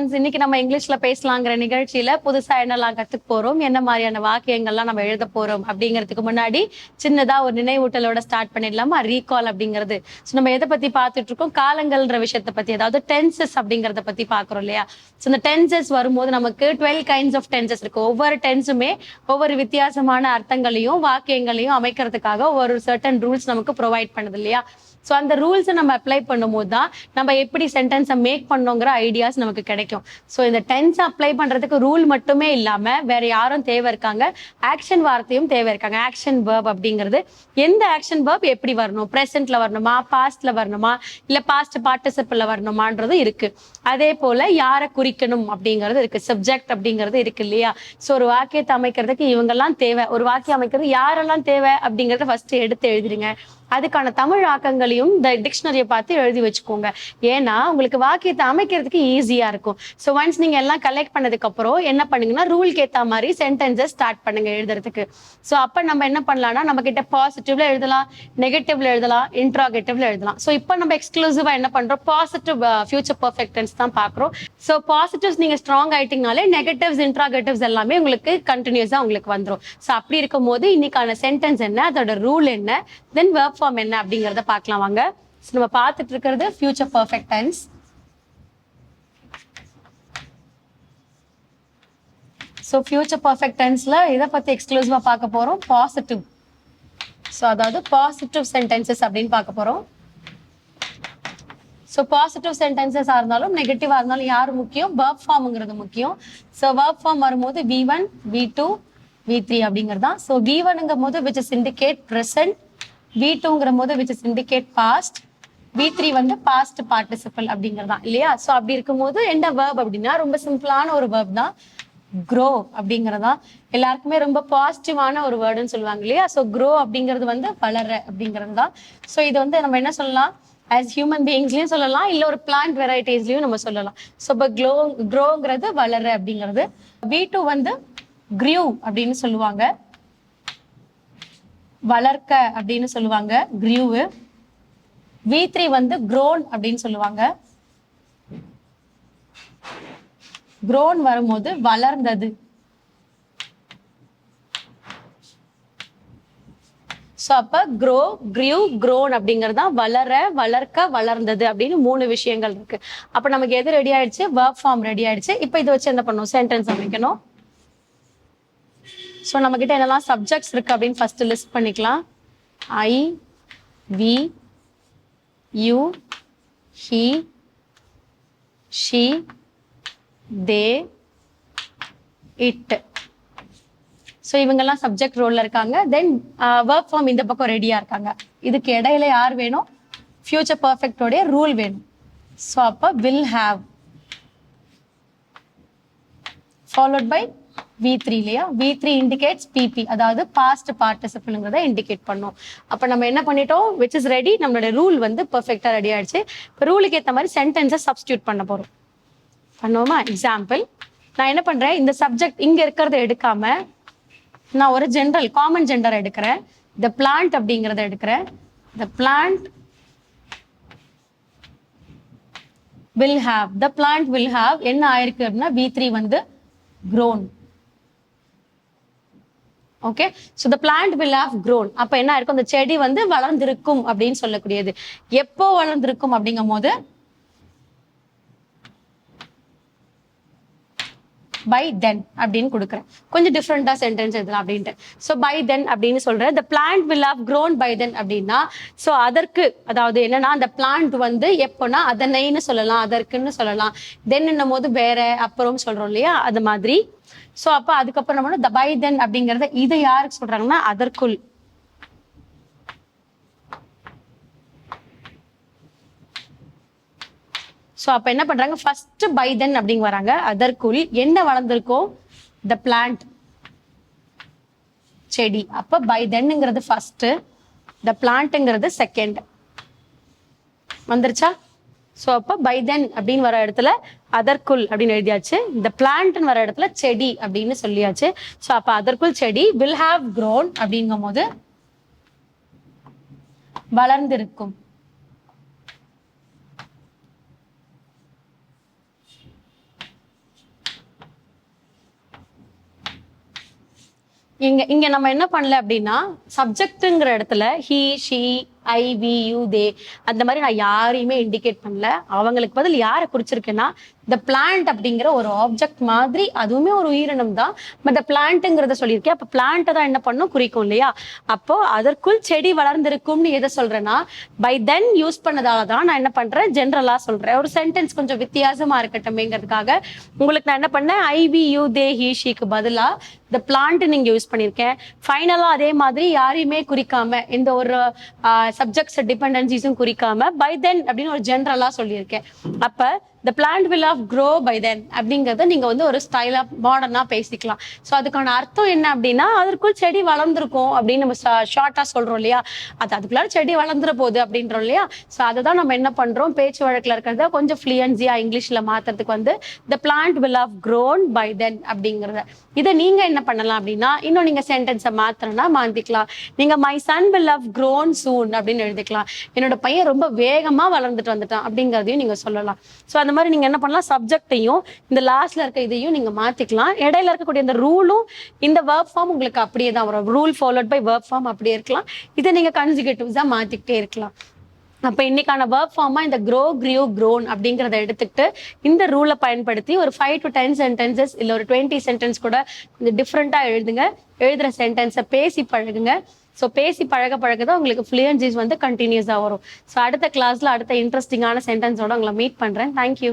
Students, இன்னைக்கு நம்ம இங்கிலீஷ்ல பேசலாங்கிற நிகழ்ச்சியில புதுசா என்னெல்லாம் கத்துக்க போறோம், என்ன மாதிரியான வாக்கியங்கள்லாம் நம்ம எழுத போறோம் அப்படிங்கிறதுக்கு முன்னாடி சின்னதா ஒரு நினைவூட்டலோட ஸ்டார்ட் பண்ணிடலாமா? ரீகால் அப்படிங்கிறது. ஸோ நம்ம எதை பத்தி பார்த்துட்டு இருக்கோம்? காலங்கள்ன்ற விஷயத்தை பத்தி, அதாவது டென்சஸ் அப்படிங்கறத பத்தி பாக்குறோம் இல்லையா? ஸோ இந்த டென்சஸ் வரும்போது நமக்கு 12 கைண்ட்ஸ் ஆஃப் டென்சஸ் இருக்கு. ஒவ்வொரு டென்ஸுமே ஒவ்வொரு வித்தியாசமான அர்த்தங்களையும் வாக்கியங்களையும் அமைக்கிறதுக்காக ஒரு சர்டன் ரூல்ஸ் நமக்கு ப்ரொவைட் பண்ணுது இல்லையா? ஸோ அந்த ரூல்ஸை நம்ம அப்ளை பண்ணும்போது தான் நம்ம எப்படி சென்டென்ஸை மேக் பண்ணோங்கிற ஐடியாஸ் நமக்கு கிடைக்கும். ஸோ இந்த டென்ஸ் அப்ளை பண்றதுக்கு ரூல் மட்டுமே இல்லாம வேற யாரும் தேவை இருக்காங்க, ஆக்ஷன் வார்த்தையும் தேவை இருக்காங்க. ஆக்ஷன் வேர்ப் அப்படிங்கிறது எந்த ஆக்ஷன் வேர்ப் எப்படி வரணும், ப்ரெசென்ட்ல வரணுமா, பாஸ்ட்ல வரணுமா, இல்ல பாஸ்ட் பார்ட்டிசிபிள்ல வரணுமான்றது இருக்கு. அதே போல யாரை குறிக்கணும் அப்படிங்கிறது இருக்கு, சப்ஜெக்ட் அப்படிங்கிறது இருக்கு இல்லையா? ஸோ ஒரு வாக்கியத்தை அமைக்கிறதுக்கு இவங்கெல்லாம் தேவை. ஒரு வாக்கியம் அமைக்கிறது யாரெல்லாம் தேவை அப்படிங்கறத ஃபர்ஸ்ட் எடுத்து எழுதிடுங்க. அதுக்கான தமிழ் ஆக்கங்களையும் இந்த டிக்ஷனரியை பார்த்து எழுதி வச்சுக்கோங்க. ஏன்னா உங்களுக்கு வாக்கியத்தை அமைக்கிறதுக்கு ஈஸியா இருக்கும். ஸோ ஒன்ஸ் நீங்க எல்லாம் கலெக்ட் பண்ணதுக்கு அப்புறம் என்ன பண்ணுங்கன்னா, ரூலுக்கு ஏற்ற மாதிரி சென்டென்சஸ் ஸ்டார்ட் பண்ணுங்க எழுதுறதுக்கு. ஸோ அப்ப நம்ம என்ன பண்ணலாம்னா, நம்ம கிட்ட பாசிட்டிவ்ல எழுதலாம், நெகட்டிவ்ல எழுதலாம், இன்ட்ராகேட்டிவ்ல எழுதலாம். ஸோ இப்போ நம்ம எக்ஸ்க்ளூசிவா என்ன பண்றோம், பாசிட்டிவ் ஃபியூச்சர் பர்ஃபெக்ட் டென்ஸ் தான் பாக்குறோம். ஸோ பாசிட்டிவ்ஸ் நீங்க ஸ்ட்ராங் ஆயிட்டீங்கனாலே நெகட்டிவ்ஸ் இன்ட்ராகேட்டிவ்ஸ் எல்லாமே உங்களுக்கு கண்டினியூஸா உங்களுக்கு வந்துடும். ஸோ அப்படி இருக்கும் போது இன்னைக்கான சென்டென்ஸ் என்ன, அதோட ரூல் என்ன, தென் வெர்ப் ஃபார்ம் என்ன அப்படிங்கறத பார்க்கலாம் வாங்க. நம்ம பார்த்துட்டு இருக்கிறது future perfect tense. So future perfect டென்ஸ்ல இதை பத்தி எக்ஸ்க்ளூசிவா பார்க்க போறோம், பாசிட்டிவ். ஸோ அதாவது பாசிட்டிவ் சென்டென்சஸ் அப்படின்னு பார்க்க போறோம். ஸோ பாசிட்டிவ் சென்டென்சஸா இருந்தாலும் நெகட்டிவா இருந்தாலும் யாரு முக்கியம், வெர்ப் ஃபார்ம்ங்கிறது முக்கியம். ஸோ வெர்ப் ஃபார்ம் வரும்போது V1, V2, V3 அப்படிங்கிறது தான். ஸோ V1ங்கும் போது which is indicate present, V2ங்கிற போது which is indicate past, V3 வந்து past participle அப்படிங்கிறது தான் இல்லையா? ஸோ அப்படி இருக்கும்போது என்ன verb அப்படின்னா ரொம்ப சிம்பிளான ஒரு verb தான், grow அப்படிங்கிறதா. எல்லாருக்குமே ரொம்ப பாசிட்டிவான ஒரு வேர்டுன்னு சொல்லுவாங்க இல்லையா? ஸோ grow அப்படிங்கிறது வந்து வளர அப்படிங்கிறது தான். ஸோ இது வந்து நம்ம என்ன சொல்லலாம், ஆஸ் ஹியூமன் பீயிங்ஸ்லயும் சொல்லலாம், இல்ல ஒரு பிளான்ட் வெரைட்டிஸ்லயும் நம்ம சொல்லலாம். ஸோ இப்போ க்ரோங்கிறது வளர அப்படிங்கிறது. V2 வந்து grew அப்படின்னு சொல்லுவாங்க, வளர்க்க அப்படின்னு சொல்லுவாங்க grew. V3 வந்து grown அப்படின்னு சொல்லுவாங்க. grown வரும்போது வளர்ந்தது. ஸோ அப்ப grow, grew, grown அப்படிங்கிறது தான் வளர, வளர்க்க, வளர்ந்தது அப்படின்னு 3 விஷயங்கள் இருக்கு. அப்ப நமக்கு எது ரெடி ஆயிடுச்சு, வெர்ப் ஃபார்ம் ரெடி ஆயிடுச்சு. இப்ப இதை வச்சு என்ன பண்ணணும், சென்டென்ஸ் அமைக்கணும். ஸோ நம்ம கிட்ட என்னெல்லாம் சப்ஜெக்ட்ஸ் இருக்கு அப்படின்னு ஃபர்ஸ்ட் லிஸ்ட் பண்ணிக்கலாம். I, we, you, he, she, they, it. So இவங்கெல்லாம் சப்ஜெக்ட் ரோல்ல இருக்காங்க. தென் வெர்ப் ஃபார்ம் இந்த பக்கம் ரெடியா இருக்காங்க. இதுக்கு இடையில யார் வேணும், ஃபியூச்சர் பர்ஃபெக்டோடைய ரூல் வேணும். ஸோ அப்போ will have followed by V3 இல்லையா? V3 indicates PP, அதாவது பாஸ்ட் பார்ட்டிசிபிள்ங்கிறத இண்டிகேட் பண்ணும். அப்ப நம்ம என்ன பண்ணிட்டோம், which is ready, நம்மளோட ரூல் வந்து பெர்ஃபெக்ட்டா ரெடி ஆயிடுச்சு. இப்போ ரூலுக்கு ஏற்ற மாதிரி சென்டென்ஸை சப்ஸ்டியூட் பண்ண போறோம். பண்ணுவோமா? எக்ஸாம்பிள், நான் என்ன பண்றேன், இந்த சப்ஜெக்ட் இங்க இருக்கிறத எடுக்காம நான் ஒரு ஜென்ரல் காமன் ஜெண்டர் எடுக்கிறேன். the plant அப்படிங்கறத எடுக்கிறேன். the plant will have, the plant will have என்ன ஆயிருக்கு அப்படின்னா V3 வந்து grown. Okay, so the plant will have grown. அப்ப என்ன இருக்கும், அந்த செடி வந்து வளர்ந்திருக்கும் அப்படின்னு சொல்லக்கூடியது. எப்போ வளர்ந்திருக்கும் அப்படிங்கும் போது by then அப்படின்னு கொடுக்குறேன். கொஞ்சம் டிஃப்ரெண்டா சென்டென்ஸ் எழுதலாம் அப்படின்ட்டு. ஸோ by then அப்படின்னு சொல்றேன். the plant will have grown by then அப்படின்னா, ஸோ அதற்கு, அதாவது என்னன்னா அந்த பிளான்ட் வந்து எப்போனா அதனைன்னு சொல்லலாம், அதற்குன்னு சொல்லலாம். தென் என்னும் போது வேற அப்புறம் சொல்றோம் இல்லையா, அது மாதிரி. ஸோ அப்போ அதுக்கப்புறம் நம்ம the by then அப்படிங்கறத இதை யாருக்கு சொல்றாங்கன்னா அதற்குள். ஸோ அப்ப என்ன பண்றாங்க, ஃபர்ஸ்ட் by then அப்படிங்க வராங்க. அதற்குள் என்ன வளர்ந்திருக்கோம், the plant, செடி. அப்ப by thenங்கிறது ஃபர்ஸ்ட், the plantங்கிறது செகண்ட். வந்துருச்சா? ஸோ அப்ப by then அப்படின்னு வர இடத்துல அதற்குள் அப்படின்னு எழுதியாச்சு. இந்த பிளான்ட்னு வர இடத்துல செடி அப்படின்னு சொல்லியாச்சு. ஸோ அப்ப அதற்குள் செடி will have grown அப்படிங்கும் போது வளர்ந்திருக்கும். இங்க இங்க நம்ம என்ன பண்ணல அப்படின்னா, சப்ஜெக்ட்ங்கிற இடத்துல he, she, I, we, you, they அந்த மாதிரி நான் யாரையுமே இண்டிகேட் பண்ணல. அவங்களுக்கு பதில் யாரை குறிச்சிருக்கேன்னா, த பிளான்ட் அப்படிங்கிற ஒரு ஆப்ஜெக்ட் மாதிரி, அதுவுமே ஒரு உயிரினம் தான். பட் பிளான்ட்ங்கிறத சொல்லியிருக்கேன். அப்ப பிளான்ட்டை தான் என்ன பண்ணும், குறிக்கும் இல்லையா? அப்போ அதற்குள் செடி வளர்ந்திருக்கும்னு எதை சொல்றேன்னா, பை தென் யூஸ் பண்ணதால தான் நான் என்ன பண்றேன், ஜென்ரலா சொல்றேன். ஒரு சென்டென்ஸ் கொஞ்சம் வித்தியாசமா இருக்கட்டுமேங்கிறதுக்காக உங்களுக்கு நான் என்ன பண்ணேன், ஐ, வி, யூ, தே, ஹி, ஷிக்கு பதிலா த பிளான்ட் நீங்க யூஸ் பண்ணியிருக்கேன். ஃபைனலா அதே மாதிரி யாரையுமே குறிக்காம, இந்த ஒரு சப்ஜெக்ட்ஸ் டிபெண்டன்சிஸும் குறிக்காம பை தென் அப்படின்னு ஒரு ஜென்ரலா சொல்லியிருக்கேன். அப்ப the plant will of grow by then அப்படிங்கறத நீங்க வந்து ஒரு ஸ்டைலா மாடர்னா பேசிக்கலாம். ஸோ அதுக்கான அர்த்தம் என்ன அப்படின்னா, அதற்குள் செடி வளர்ந்துருக்கும் அப்படின்னு நம்ம ஷார்ட்டா சொல்றோம் இல்லையா? அதுக்குள்ளார செடி வளர்ந்துற போகுது அப்படின்றோம் இல்லையா? ஸோ அதை தான் நம்ம என்ன பண்றோம், பேச்சு வழக்குல இருக்கிறத கொஞ்சம் ஃப்ளூயன்சியா இங்கிலீஷ்ல மாத்துறதுக்கு வந்து the plant will of grown by then அப்படிங்கறத. இதை நீங்க என்ன பண்ணலாம் அப்படின்னா, இன்னும் நீங்க சென்டென்ஸை மாத்தணும்னா மாத்திக்கலாம். நீங்க my son will have grown soon அப்படின்னு எழுதிக்கலாம். என்னோட பையன் ரொம்ப வேகமா வளர்ந்துட்டு வந்துட்டான் அப்படிங்கறதையும் நீங்க சொல்லலாம். ஸோ அந்த மாதிரி நீங்க என்ன பண்ணலாம், சப்ஜெக்டையும் இந்த லாஸ்ட்ல இருக்க இதையும் நீங்க மாத்திக்கலாம். இடையில இருக்கக்கூடிய இந்த ரூலும் இந்த வேர்ப் ஃபார்ம் உங்களுக்கு அப்படியே தான் வரும். Rule followed by verb form அப்படியே இருக்கலாம். இதை நீங்க கன்ஜுகேட்டிவ்ஸா மாத்திக்கிட்டே இருக்கலாம். அப்ப இன்னைக்கான வேர்ப் ஃபார்மா இந்த க்ரோ, கிரியூ, க்ரோன் அப்படிங்கறத எடுத்துக்கிட்டு இந்த ரூலை பயன்படுத்தி ஒரு 5 to 10 சென்டென்சஸ் இல்ல ஒரு 20 சென்டென்ஸ் கூட கொஞ்சம் டிஃப்ரெண்டா எழுதுங்க. எழுதுற சென்டென்ஸை பேசி பழகுங்க. ஸோ பேசி பழக பழகதான் உங்களுக்கு ஃப்ளூயன்சிஸ் வந்து கண்டினியூஸா வரும். ஸோ அடுத்த கிளாஸ்ல அடுத்த இன்ட்ரெஸ்டிங்கான சென்டென்ஸோட உங்களை மீட் பண்றேன். தேங்க்யூ.